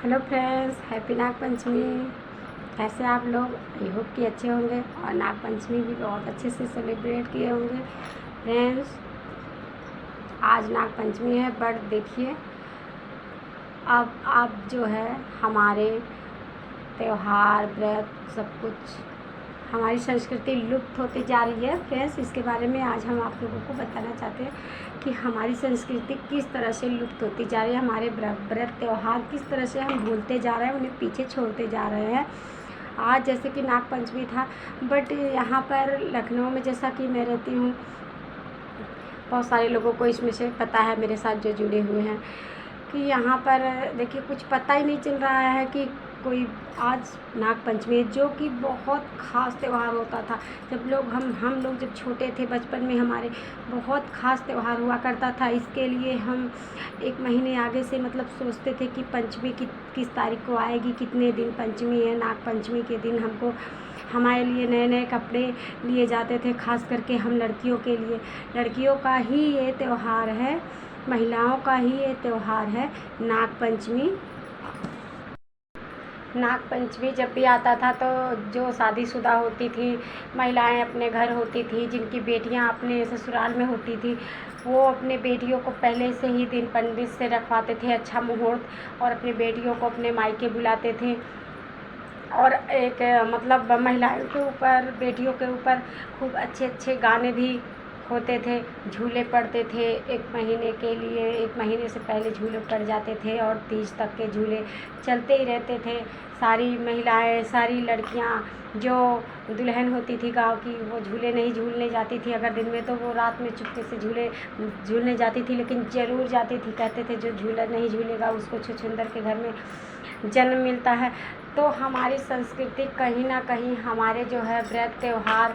Hello friends, happy Nag Panchami. कैसे आप लोग? आई होप कि अच्छे होंगे और नाग पंचमी भी बहुत अच्छे से सेलिब्रेट किए होंगे। फ्रेंड्स, आज नाग पंचमी है, बट देखिए अब जो है हमारे त्योहार, व्रत, सब कुछ, हमारी संस्कृति लुप्त होती जा रही है। फ्रेंड्स, इसके बारे में आज हम आप लोगों को बताना चाहते हैं कि हमारी संस्कृति किस तरह से लुप्त होती जा रही है। हमारे व्रत त्योहार किस तरह से हम भूलते जा रहे हैं, उन्हें पीछे छोड़ते जा रहे हैं। आज जैसे कि नाग पंचमी था, बट यहाँ पर लखनऊ में जैसा कि मैं रहती हूँ, बहुत सारे लोगों को इसमें से पता है, मेरे साथ जो जुड़े हुए हैं, कि यहाँ पर देखिए कुछ पता ही नहीं चल रहा है कि कोई आज नाग पंचमी है, जो कि बहुत ख़ास त्यौहार होता था। जब लोग हम लोग जब छोटे थे, बचपन में हमारे बहुत ख़ास त्यौहार हुआ करता था। इसके लिए हम एक महीने आगे से मतलब सोचते थे कि पंचमी किस तारीख को आएगी, कितने दिन पंचमी है। नाग पंचमी के दिन हमको हमारे लिए नए नए कपड़े लिए जाते थे, ख़ास करके हम लड़कियों के लिए। लड़कियों का ही ये त्यौहार है, महिलाओं का ही ये त्यौहार है नाग पंचमी। नाग पंचमी जब भी आता था तो जो शादीशुदा होती थी महिलाएं अपने घर होती थी, जिनकी बेटियां अपने ससुराल में होती थी, वो अपने बेटियों को पहले से ही दिन पंडित से रखवाते थे अच्छा मुहूर्त, और अपनी बेटियों को अपने मायके बुलाते थे। और एक मतलब महिलाओं के ऊपर, बेटियों के ऊपर खूब अच्छे अच्छे गाने भी होते थे, झूले पड़ते थे। एक महीने के लिए, एक महीने से पहले झूले पड़ जाते थे और 30 तक के झूले चलते ही रहते थे। सारी महिलाएं, सारी लड़कियां जो दुल्हन होती थी गांव की, वो झूले नहीं झूलने जाती थी अगर दिन में, तो वो रात में चुपके से झूले झूलने जाती थी, लेकिन ज़रूर जाती थी। कहते थे जो झूला नहीं झूलेगा उसको छुछुंदर के घर में जन्म मिलता है। तो हमारी संस्कृति कहीं ना कहीं, हमारे जो है व्रत त्यौहार,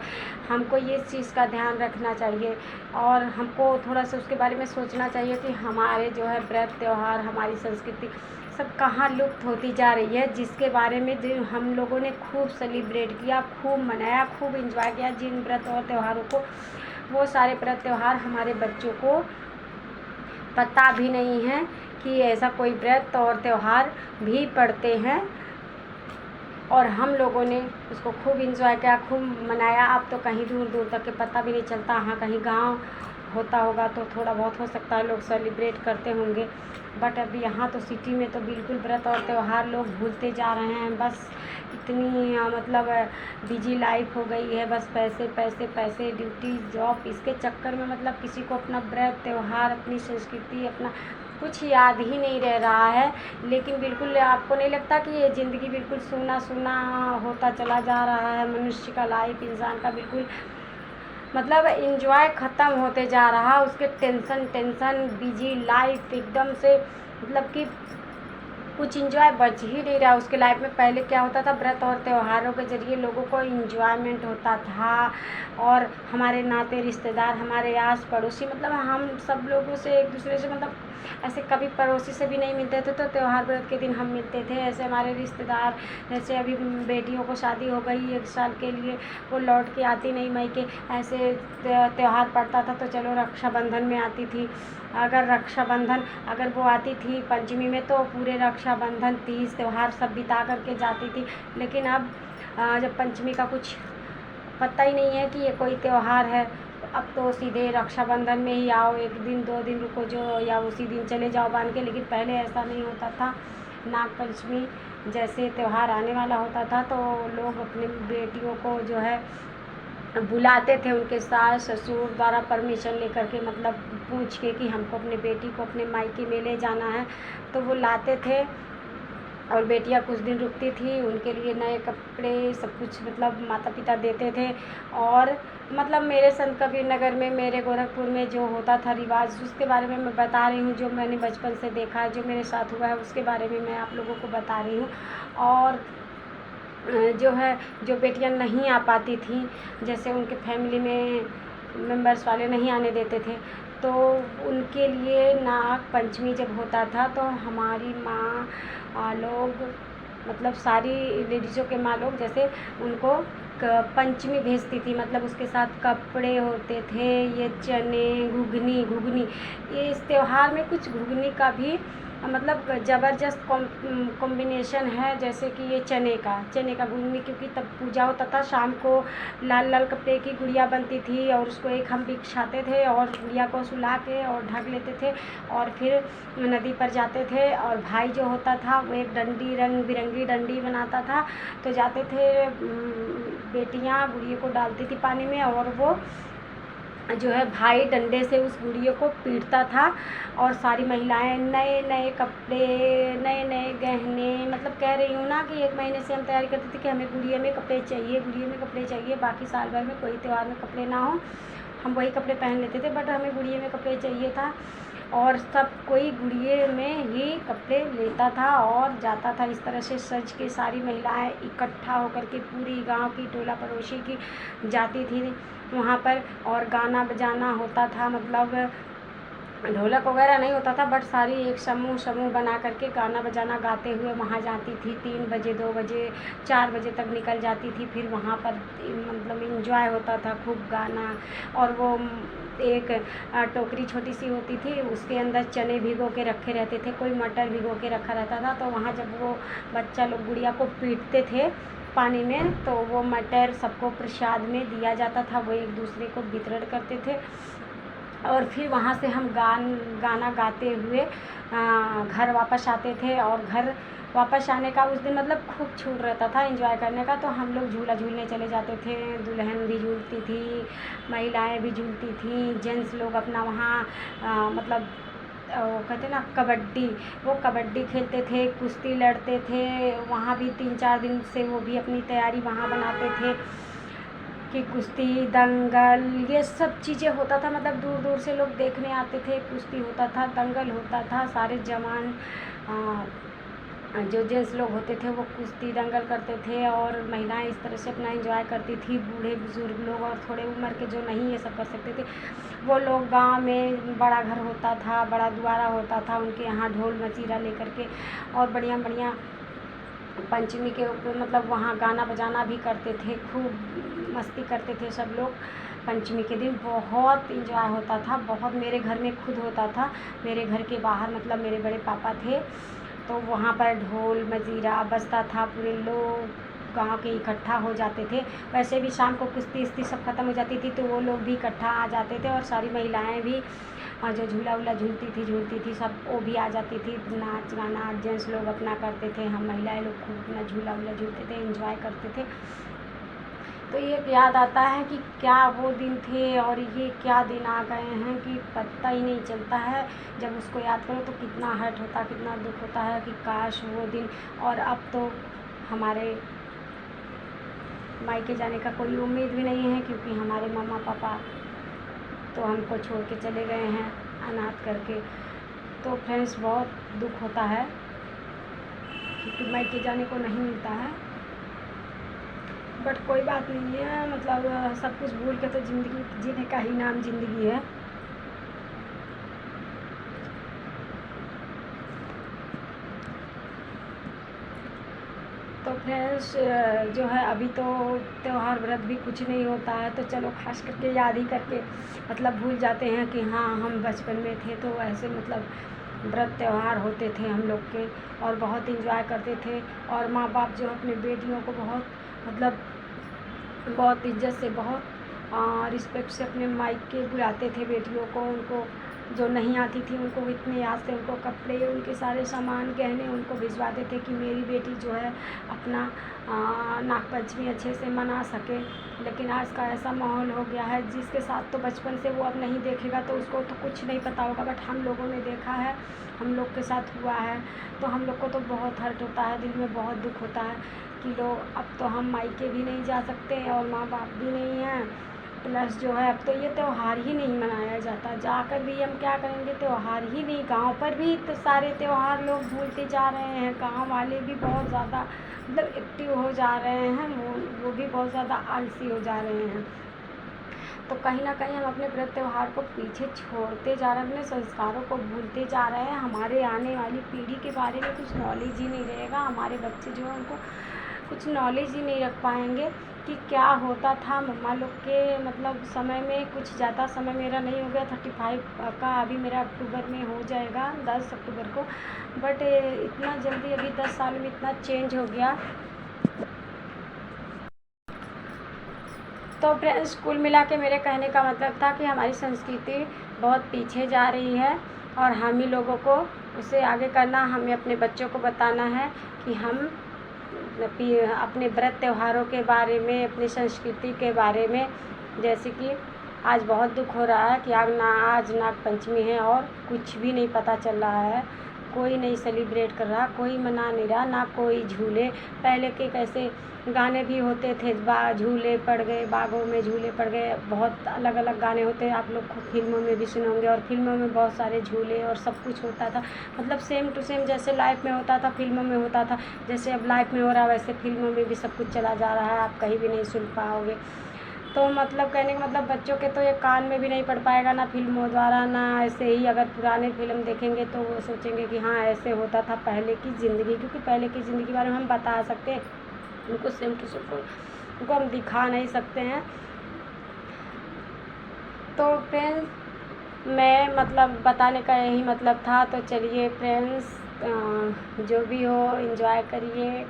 हमको ये चीज़ का ध्यान रखना चाहिए और हमको थोड़ा सा उसके बारे में सोचना चाहिए कि हमारे जो है व्रत त्यौहार, हमारी संस्कृति सब कहाँ लुप्त होती जा रही है, जिसके बारे में जो हम लोगों ने खूब सेलिब्रेट किया, खूब मनाया, खूब इंजॉय किया। जिन व्रत और त्योहारों को, वो सारे व्रत त्यौहार हमारे बच्चों को पता भी नहीं है कि ऐसा कोई व्रत और त्यौहार भी पड़ते हैं, और हम लोगों ने उसको खूब इंजॉय किया, खूब मनाया। अब तो कहीं दूर दूर तक के पता भी नहीं चलता। हाँ, कहीं गांव होता होगा तो थोड़ा बहुत हो सकता है लोग सेलिब्रेट करते होंगे, बट अभी यहाँ तो सिटी में तो बिल्कुल व्रत और त्यौहार लोग भूलते जा रहे हैं। बस इतनी मतलब बिजी लाइफ हो गई है, बस पैसे पैसे पैसे, ड्यूटी, जॉब, इसके चक्कर में मतलब किसी को अपना व्रत त्यौहार, अपनी संस्कृति, अपना कुछ याद ही नहीं रह रहा है। लेकिन बिल्कुल आपको नहीं लगता कि ये ज़िंदगी बिल्कुल सूना सूना होता चला जा रहा है? मनुष्य का लाइफ, इंसान का बिल्कुल मतलब एंजॉय ख़त्म होते जा रहा, उसके टेंशन बिजी लाइफ एकदम से, मतलब कि कुछ इंजॉय बच ही नहीं रहा उसके लाइफ में। पहले क्या होता था, व्रत और त्योहारों के ज़रिए लोगों को इंजॉयमेंट होता था, और हमारे नाते रिश्तेदार, हमारे आस पड़ोसी, मतलब हम सब लोगों से एक दूसरे से मतलब ऐसे कभी पड़ोसी से भी नहीं मिलते थे, तो त्यौहार व्रत के दिन हम मिलते थे। ऐसे हमारे रिश्तेदार, जैसे अभी बेटियों को शादी हो गई 1 साल के लिए, वो लौट के आती नहीं मायके, ऐसे त्यौहार पड़ता था तो चलो रक्षाबंधन में आती थी। अगर वो आती थी पंचमी में, तो पूरे रक्षाबंधन, तीज, त्यौहार सब बिता करके जाती थी। लेकिन अब जब पंचमी का कुछ पता ही नहीं है कि ये कोई त्यौहार है, तो अब तो सीधे रक्षाबंधन में ही आओ, 1 दिन 2 दिन रुको जो, या उसी दिन चले जाओ बांध के। लेकिन पहले ऐसा नहीं होता था। नाग पंचमी जैसे त्यौहार आने वाला होता था तो लोग अपनी बेटियों को जो है बुलाते थे, उनके सास ससुर द्वारा परमिशन लेकर के, मतलब पूछ के कि हमको अपने बेटी को अपने मायके में ले जाना है, तो वो लाते थे। और बेटियां कुछ दिन रुकती थी, उनके लिए नए कपड़े सब कुछ मतलब माता पिता देते थे। और मतलब मेरे संत कबीर नगर में, मेरे गोरखपुर में जो होता था रिवाज, उसके बारे में मैं बता रही हूँ, जो मैंने बचपन से देखा है, जो मेरे साथ हुआ है, उसके बारे में मैं आप लोगों को बता रही हूँ। और जो है, जो बेटियां नहीं आ पाती थी, जैसे उनके फैमिली में मेंबर्स वाले नहीं आने देते थे, तो उनके लिए नाग पंचमी जब होता था तो हमारी माँ लोग, मतलब सारी लेडीज़ों के माँ लोग, जैसे उनको पंचमी भेजती थी, मतलब उसके साथ कपड़े होते थे, ये चने, घुगनी, ये इस त्यौहार में कुछ घुगनी का भी मतलब ज़बरदस्त कॉम्बिनेशन है, जैसे कि ये चने का गुड़नी, क्योंकि तब पूजा होता था शाम को लाल लाल कपड़े की गुड़िया बनती थी और उसको एक हम बिछाते थे और गुड़िया को सुला के और ढक लेते थे और फिर नदी पर जाते थे। और भाई जो होता था वो एक डंडी, रंग बिरंगी डंडी बनाता था, तो जाते थे, बेटियां गुड़िया को डालती थी पानी में और वो जो है भाई डंडे से उस गुड़िया को पीटता था। और सारी महिलाएं नए नए कपड़े, नए नए गहने, मतलब कह रही हूँ ना कि 1 महीने से हम तैयारी करते थे कि हमें गुड़िया में कपड़े चाहिए, गुड़िया में कपड़े चाहिए। बाकी साल भर में कोई त्यौहार में कपड़े ना हो, हम वही कपड़े पहन लेते थे, बट हमें गुड़िया में कपड़े चाहिए था। और सब कोई गुड़िया में ही कपड़े लेता था और जाता था। इस तरह से सज के सारी महिलाएं इकट्ठा होकर के पूरी गांव की, टोला पड़ोसी की जाती थी वहाँ पर। और गाना बजाना होता था, मतलब ढोलक वगैरह नहीं होता था, बट सारी एक समूह बना करके गाना बजाना गाते हुए वहाँ जाती थी। 3 बजे, 2 बजे, 4 बजे तक निकल जाती थी। फिर वहाँ पर मतलब इंजॉय होता था, खूब गाना। और वो एक टोकरी छोटी सी होती थी, उसके अंदर चने भिगो के रखे रहते थे, कोई मटर भिगो के रखा रहता था। तो वहाँ जब वो बच्चा लोग गुड़िया को पीटते थे पानी में, तो वो मटर सबको प्रसाद में दिया जाता था, वो एक दूसरे को वितरण करते थे। और फिर वहाँ से हम गाना गाते हुए घर वापस आते थे। और घर वापस आने का उस दिन मतलब खूब छूट रहता था एंजॉय करने का। तो हम लोग झूला झूलने चले जाते थे, दुल्हन भी झूलती थी, महिलाएं भी झूलती थी, जेंट्स लोग अपना वहाँ मतलब वो कहते ना कबड्डी, वो कबड्डी खेलते थे, कुश्ती लड़ते थे। वहाँ भी 3-4 दिन से वो भी अपनी तैयारी वहाँ बनाते थे कि कुश्ती, दंगल, ये सब चीज़ें होता था। मतलब दूर दूर से लोग देखने आते थे, कुश्ती होता था, दंगल होता था। सारे जवान जो जेंट्स लोग होते थे वो कुश्ती दंगल करते थे और महिलाएं इस तरह से अपना एंजॉय करती थी। बूढ़े बुजुर्ग लोग और थोड़े उम्र के जो नहीं ये सब कर सकते थे, वो लोग गांव में बड़ा घर होता था, बड़ा द्वारा होता था, उनके यहाँ ढोल मजीरा लेकर के और बढ़िया बढ़िया पंचमी के ऊपर मतलब वहाँ गाना बजाना भी करते थे, खूब मस्ती करते थे सब लोग। पंचमी के दिन बहुत इंजॉय होता था, बहुत। मेरे घर में खुद होता था, मेरे घर के बाहर मतलब मेरे बड़े पापा थे, तो वहाँ पर ढोल मजीरा बजता था, पूरे लोग गांव के इकट्ठा हो जाते थे। वैसे भी शाम को कुश्ती उश्ती सब ख़त्म हो जाती थी, तो वो लोग भी इकट्ठा आ जाते थे और सारी महिलाएं भी जो झूला वूला झूलती थी सब वो भी आ जाती थी। नाच गाना जेंट्स लोग अपना करते थे, हम महिलाएं लोग खूब अपना झूला वूला झूलते थे, एंजॉय करते थे। तो ये याद आता है कि क्या वो दिन थे और ये क्या दिन आ गए हैं कि पता ही नहीं चलता है। जब उसको याद करो तो कितना हर्ट होता, कितना दुख होता है कि काश वो दिन। और अब तो हमारे मायके जाने का कोई उम्मीद भी नहीं है, क्योंकि हमारे मम्मा पापा तो हमको छोड़ के चले गए हैं अनाथ करके। तो फ्रेंड्स बहुत दुख होता है क्योंकि मायके जाने को नहीं मिलता है, बट कोई बात नहीं है। मतलब सब कुछ भूल के तो ज़िंदगी जीने का ही नाम ज़िंदगी है। तो फ्रेंड्स जो है अभी तो त्यौहार व्रत भी कुछ नहीं होता है, तो चलो खास करके याद ही करके मतलब भूल जाते हैं कि हाँ हम बचपन में थे तो ऐसे मतलब व्रत त्यौहार होते थे हम लोग के और बहुत इंजॉय करते थे। और माँ बाप जो अपने बेटियों को बहुत मतलब बहुत इज्जत से, बहुत रिस्पेक्ट से अपने मायके बुलाते थे बेटियों को। उनको जो नहीं आती थी उनको इतने याद से उनको कपड़े, उनके सारे सामान गहने उनको भिजवाते थे कि मेरी बेटी जो है अपना नागपंचमी अच्छे से मना सके। लेकिन आज का ऐसा माहौल हो गया है, जिसके साथ तो बचपन से वो अब नहीं देखेगा तो उसको तो कुछ नहीं पता होगा, बट हम लोगों ने देखा है, हम लोग के साथ हुआ है, तो हम लोग को तो बहुत हर्ट होता है, दिल में बहुत दुख होता है कि लोग अब तो हम मायके भी नहीं जा सकते और माँ बाप भी नहीं हैं। प्लस जो है अब तो ये त्यौहार ही नहीं मनाया जाता, जाकर भी हम क्या करेंगे, त्यौहार ही नहीं। गांव पर भी तो सारे त्यौहार लोग भूलते जा रहे हैं, गांव वाले भी बहुत ज़्यादा मतलब एक्टिव हो जा रहे हैं, वो भी बहुत ज़्यादा आलसी हो जा रहे हैं। तो कहीं ना कहीं हम अपने व्रत त्यौहार को पीछे छोड़ते जा रहे हैं, अपने संस्कारों को भूलते जा रहे हैं। हमारे आने वाली पीढ़ी के बारे में कुछ नॉलेज ही नहीं रहेगा, हमारे बच्चे जो हैं उनको कुछ नॉलेज ही नहीं रख पाएंगे कि क्या होता था मम्मा लोग के मतलब समय में। कुछ ज़्यादा समय मेरा नहीं हो गया, 35 का अभी मेरा अक्टूबर में हो जाएगा, 10 अक्टूबर को। बट इतना जल्दी अभी 10 साल में इतना चेंज हो गया। तो फ्रेंड्स, कुल मिला के मेरे कहने का मतलब था कि हमारी संस्कृति बहुत पीछे जा रही है और हम ही लोगों को उसे आगे करना, हमें अपने बच्चों को बताना है कि हम अपने व्रत त्योहारों के बारे में, अपनी संस्कृति के बारे में। जैसे कि आज बहुत दुख हो रहा है कि आज नाग पंचमी है और कुछ भी नहीं पता चल रहा है, कोई नहीं सेलिब्रेट कर रहा, कोई मना नहीं रहा, ना कोई झूले। पहले के कैसे गाने भी होते थे, झूले पड़ गए, बागों में झूले पड़ गए, बहुत अलग अलग गाने होते हैं, आप लोग फिल्मों में भी सुने होंगे। और फिल्मों में बहुत सारे झूले और सब कुछ होता था, मतलब सेम टू सेम जैसे लाइफ में होता था फिल्मों में होता था। जैसे अब लाइफ में हो रहा है वैसे फिल्मों में भी सब कुछ चला जा रहा है, आप कहीं भी नहीं सुन पाओगे। तो मतलब कहने का मतलब बच्चों के तो ये कान में भी नहीं पड़ पाएगा, ना फिल्मों द्वारा, ना ऐसे ही अगर पुराने फिल्म देखेंगे तो वो सोचेंगे कि हाँ ऐसे होता था पहले की ज़िंदगी। क्योंकि पहले की ज़िंदगी के बारे में हम बता सकते हैं, उनको सेम टू सेम उनको हम दिखा नहीं सकते हैं। तो फ्रेंड्स, मैं मतलब बताने का यही मतलब था। तो चलिए फ्रेंड्स, जो भी हो एंजॉय करिए।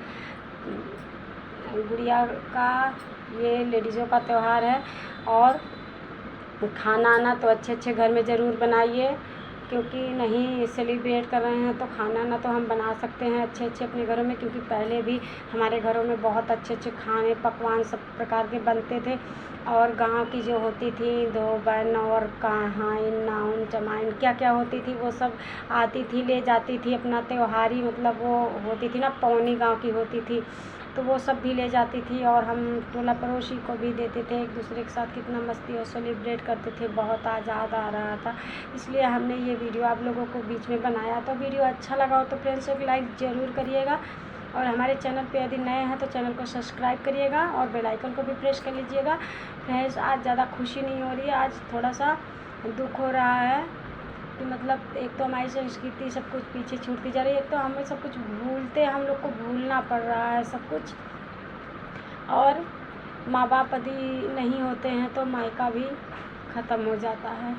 गुड़िया का ये लेडीज़ों का त्यौहार है और खाना आना तो अच्छे अच्छे घर में ज़रूर बनाइए, क्योंकि नहीं सेलिब्रेट कर रहे हैं तो खाना ना तो हम बना सकते हैं अच्छे अच्छे अपने घरों में। क्योंकि पहले भी हमारे घरों में बहुत अच्छे अच्छे खाने पकवान सब प्रकार के बनते थे। और गांव की जो होती थी धोबन और कहाइन नाउन चमाइन क्या क्या होती थी, वो सब आती थी, ले जाती थी अपना त्योहारी, मतलब वो होती थी ना पौनी गांव की होती थी, तो वो सब भी ले जाती थी और हम टोला पड़ोसी को भी देते थे। एक दूसरे के साथ कितना मस्ती और सेलिब्रेट करते थे, बहुत आज़ाद आ रहा था। इसलिए हमने ये वीडियो आप लोगों को बीच में बनाया। तो वीडियो अच्छा लगा हो तो फ्रेंड्स एक लाइक ज़रूर करिएगा, और हमारे चैनल पे यदि नए हैं तो चैनल को सब्सक्राइब करिएगा और बेल आइकन को भी प्रेस कर लीजिएगा। फ्रेंड्स, आज ज़्यादा खुशी नहीं हो रही है, आज थोड़ा सा दुख हो रहा है कि मतलब एक तो हमारी संस्कृति सब कुछ पीछे छूटती जा रही है, एक तो हमें सब कुछ भूलते, हम लोग को भूलना पड़ रहा है सब कुछ। और माँ बाप यदि नहीं होते हैं तो मायका भी ख़त्म हो जाता है।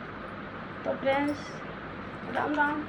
तो फ्रेंड्स, राम राम।